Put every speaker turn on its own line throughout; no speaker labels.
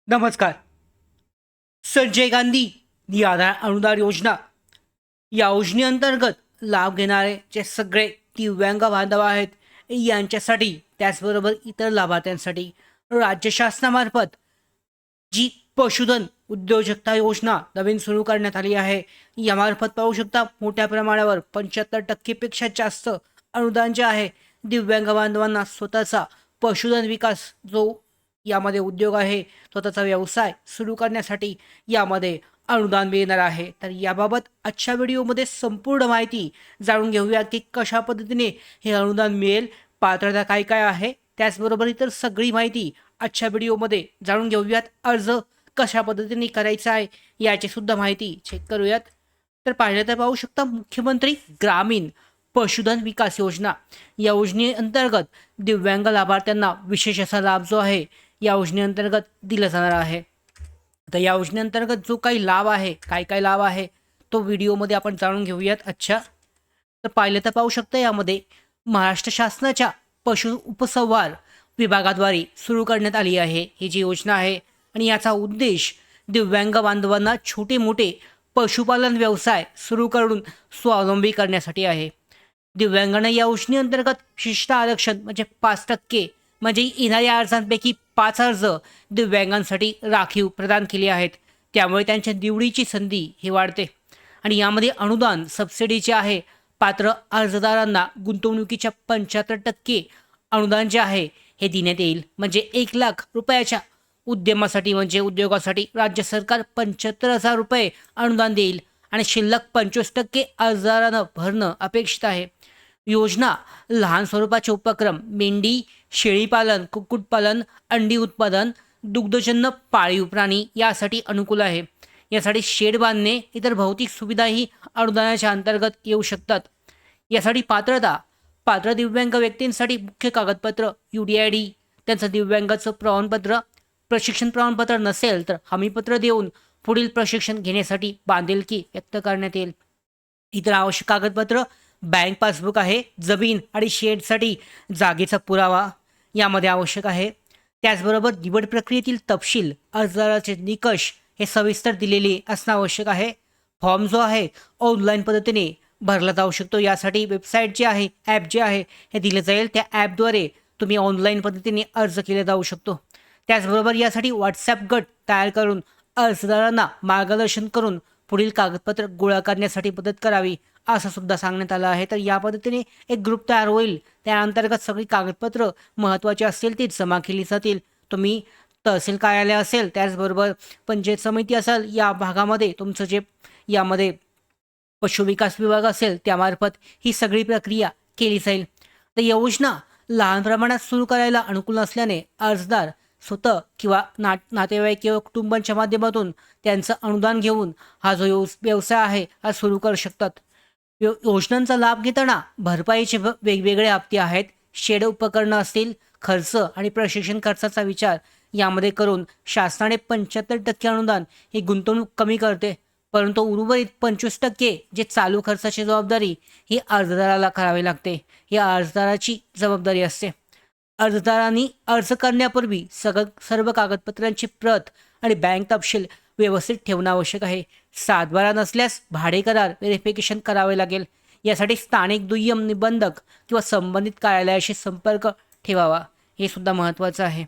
नमस्कार. संजय गांधी निराधार अनुदान योजना या योजनेअंतर्गत लाभ घेणारे जे सगळे दिव्यांग बांधव आहेत यांच्यासाठी त्याचबरोबर इतर लाभार्थ्यांसाठी राज्य शासनामार्फत जी पशुधन उद्योजकता योजना नवीन सुरू करण्यात आली आहे. यामार्फत पाहू शकता मोठ्या प्रमाणावर 75% जास्त अनुदान जे आहे दिव्यांग बांधवांना स्वतःचा पशुधन विकास जो यामध्ये उद्योग आहे स्वतःचा व्यवसाय सुरू करण्यासाठी यामध्ये अनुदान मिळणार आहे. तर याबाबत आजच्या व्हिडिओमध्ये संपूर्ण माहिती जाणून घेऊया की कशा पद्धतीने हे अनुदान मिळेल, पात्रता काय काय आहे, त्याचबरोबर इतर सगळी माहिती आजच्या व्हिडिओमध्ये जाणून घेऊयात. अर्ज कशा पद्धतीने करायचा आहे याची सुद्धा माहिती चेक करूयात. तर पाहिलं तर पाहू शकता मुख्यमंत्री ग्रामीण पशुधन विकास योजना या योजनेअंतर्गत दिव्यांग लाभार्थ्यांना विशेष असा लाभ जो आहे या योजनेअंतर्गत दिला जाणार आहे. तर या योजनेअंतर्गत जो काही लाभ आहे काय काय लाभ आहे तो व्हिडिओमध्ये आपण जाणून घेऊयात. अच्छा, तर पाहिलं तर पाहू शकता यामध्ये महाराष्ट्र शासनाच्या पशु उपसंहार विभागाद्वारे सुरू करण्यात आली आहे ही जी योजना आहे. आणि याचा उद्देश दिव्यांग बांधवांना छोटे मोठे पशुपालन व्यवसाय सुरू करून स्वावलंबी करण्यासाठी आहे. दिव्यांगांना या योजनेअंतर्गत विशिष्ट आरक्षण म्हणजे 5% म्हणजे येणाऱ्या अर्जांपैकी 5 अर्ज दिव्यांगांसाठी राखीव प्रदान केले आहेत. त्यामुळे त्यांच्या निवडीची संधी ही वाढते. आणि यामध्ये अनुदान सबसिडी जे आहे पात्र अर्जदारांना गुंतवणुकीच्या 75% अनुदान जे आहे हे देण्यात येईल. म्हणजे 1,00,000 रुपयाच्या उद्यमासाठी म्हणजे उद्योगासाठी राज्य सरकार 75,000 रुपये अनुदान देईल आणि शिल्लक 25% अर्जदारांना भरणं अपेक्षित आहे. योजना लहान स्वरूपाचे उपक्रम मेंढी, शेळीपालन, कुक्कुटपालन, अंडी उत्पादन, दुग्धजन्य पाळीव प्राणी यासाठी अनुकूल आहे. यासाठी शेड बांधणे इतर भौतिक सुविधाही अनुदानाच्या अंतर्गत येऊ शकतात. यासाठी पात्र दिव्यांग व्यक्तींसाठी मुख्य कागदपत्र UDID, त्यांचं दिव्यांगाचं प्रमाणपत्र, प्रशिक्षण प्रमाणपत्र नसेल तर हमीपत्र देऊन पुढील प्रशिक्षण घेण्यासाठी बांधिलकी व्यक्त करण्यात येईल. इतर आवश्यक कागदपत्र बँक पासबुक आहे, जमीन आणि शेडसाठी जागेचा पुरावा यामध्ये आवश्यक आहे. त्याचबरोबर निवड प्रक्रियेतील तपशील अर्जदाराचे निकष हे सविस्तर दिलेले असणं आवश्यक आहे. फॉर्म जो आहे ऑनलाईन पद्धतीने भरला जाऊ शकतो. यासाठी वेबसाईट जे आहे ॲप जे आहे हे दिलं जाईल. त्या ॲपद्वारे तुम्ही ऑनलाईन पद्धतीने अर्ज केला जाऊ शकतो. त्याचबरोबर यासाठी व्हॉट्सॲप गट तयार करून अर्जदारांना मार्गदर्शन करून पुढील कागदपत्र गोळा करण्यासाठी मदत करावी असं सुद्धा सांगण्यात आलं आहे. तर या पद्धतीने एक ग्रुप तयार होईल. त्या अंतर्गत सगळी कागदपत्र महत्त्वाची असतील ती जमा केली जातील. तुम्ही तहसील कार्यालय असेल त्याचबरोबर पंचायत समिती असेल या भागामध्ये तुमचं जे यामध्ये पशुविकास विभाग असेल त्यामार्फत ही सगळी प्रक्रिया केली जाईल. तर योजना लहान प्रमाणात सुरू करायला अनुकूल असल्याने अर्जदार स्वतः किंवा नातेवाईक किंवा कुटुंबांच्या माध्यमातून त्यांचं अनुदान घेऊन हा जो व्यवसाय आहे हा सुरू करू शकतात. योजनांचा लाभ घेताना भरपाईचे वेगवेगळे हप्ते आहेत. शेड उपकरणं असतील, खर्च आणि प्रशिक्षण खर्चाचा विचार यामध्ये करून शासनाने 75% अनुदान ही गुंतवणूक कमी करते. परंतु उर्वरित 25% जे चालू खर्चाची जबाबदारी ही अर्जदाराला करावी लागते. ही अर्जदाराची जबाबदारी असते. अर्जदारांनी अर्ज करण्यापूर्वी सर्व कागदपत्रांची प्रत आणि बँक तपशील व्यवस्थित ठेवणं आवश्यक आहे. सातबारा नसल्यास भाडे करार व्हेरिफिकेशन करावे लागेल. यासाठी स्थानिक दुय्यम निबंधक किंवा संबंधित कार्यालयाशी संपर्क ठेवावा हे सुद्धा महत्त्वाचं आहे.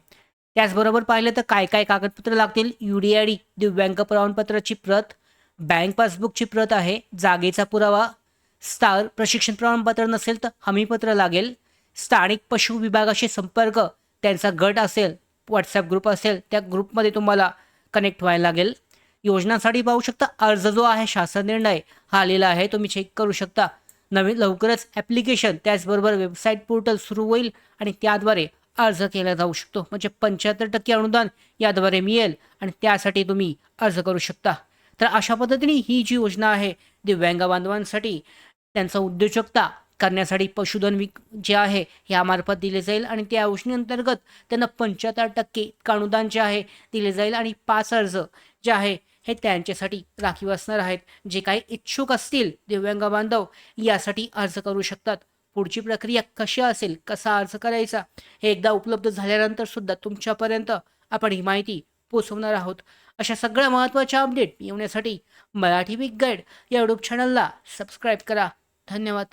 त्याचबरोबर पाहिलं तर काय काय कागदपत्र लागतील. UDID दिव्यांग प्रमाणपत्राची प्रत, बँक पासबुकची प्रत आहे, जागेचा पुरावा, प्रशिक्षण प्रमाणपत्र नसेल तर हमीपत्र लागेल, स्थानिक पशु विभागाशी संपर्क, त्यांचा गट असेल, व्हॉट्सॲप ग्रुप असेल त्या ग्रुपमध्ये तुम्हाला कनेक्ट व्हायला लागेल. योजनांसाठी पाहू शकता अर्ज जो आहे शासन निर्णय हा आलेला आहे, तुम्ही चेक करू शकता. लवकरच ॲप्लिकेशन त्याचबरोबर वेबसाईट पोर्टल सुरू होईल आणि त्याद्वारे अर्ज केला जाऊ शकतो. म्हणजे 75% अनुदान याद्वारे मिळेल आणि त्यासाठी तुम्ही अर्ज करू शकता. तर अशा पद्धतीने ही जी योजना आहे दिव्यांग बांधवांसाठी त्यांचा उद्योजकता करण्यासाठी पशुधन जे आहे यामार्फत दिले जाईल आणि त्या योजनेअंतर्गत त्यांना 75% अनुदान जे आहे दिले जाईल आणि 5 अर्ज जे आहे हे त्यांच्यासाठी राखीव असणार आहेत. जे काही इच्छुक असतील दिव्यांग बांधव यासाठी अर्ज करू शकतात. पुढची प्रक्रिया कशी असेल, कसा अर्ज करायचा हे एकदा उपलब्ध झाल्यानंतर सुद्धा तुमच्यापर्यंत आपण ही माहिती पोचवणार आहोत. अशा सगळ्या महत्त्वाच्या अपडेट येण्यासाठी मराठी वीक गाईड या यूट्यूब चॅनलला सबस्क्राईब करा. धन्यवाद.